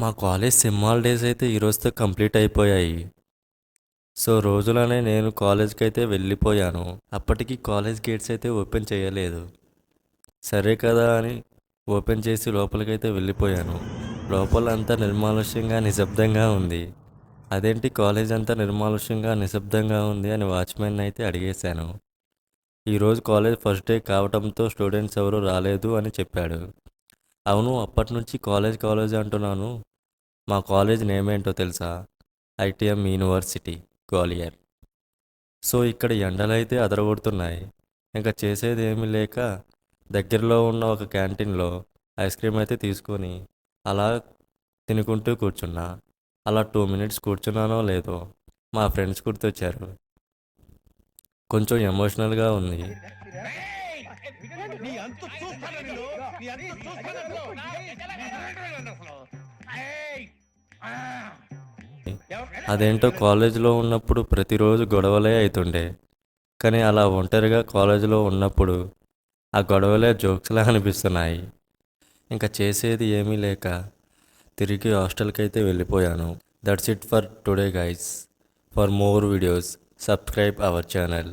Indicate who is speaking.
Speaker 1: మా college sem holidays అయితే ఈరోజుతో complete అయిపోయాయి. సో రోజులోనే నేను కాలేజ్కి అయితే వెళ్ళిపోయాను. అప్పటికి కాలేజ్ గేట్స్ అయితే ఓపెన్ చేయలేదు. సరే కదా అని ఓపెన్ చేసి లోపలికైతే వెళ్ళిపోయాను. లోపల అంతా నిర్మానుష్యంగా నిశ్శబ్దంగా ఉంది. అదేంటి కాలేజ్ అంతా నిర్మానుష్యంగా నిశ్శబ్దంగా ఉంది అని వాచ్మెన్ అయితే అడిగేశాను. ఈరోజు కాలేజ్ ఫస్ట్ డే కావటంతో స్టూడెంట్స్ ఎవరు రాలేదు అని చెప్పాడు. అవును, అప్పటి నుంచి కాలేజ్ అంటున్నాను. మా కాలేజ్ నేమ్ ఏంటో తెలుసా? ITM university, Gwalior. సో ఇక్కడ ఎండలైతే అదరగొడుతున్నాయి. ఇంకా చేసేది ఏమీ లేక దగ్గరలో ఉన్న ఒక క్యాంటీన్లో ఐస్ క్రీమ్ అయితే తీసుకొని అలా తినుకుంటూ కూర్చున్నా. అలా 2 మినిట్స్ కూర్చున్నానో లేదో మా ఫ్రెండ్స్ గుర్తొచ్చారు. కొంచెం ఎమోషనల్గా ఉంది. అదేంటో కాలేజీలో ఉన్నప్పుడు ప్రతిరోజు గొడవలే అవుతుండే. కానీ అలా ఒంటరిగా కాలేజీలో ఉన్నప్పుడు ఆ గొడవలే జోక్స్లా అనిపిస్తున్నాయి. ఇంకా చేసేది ఏమీ లేక తిరిగి హాస్టల్కి అయితే వెళ్ళిపోయాను. That's it for today guys. For more videos subscribe our channel.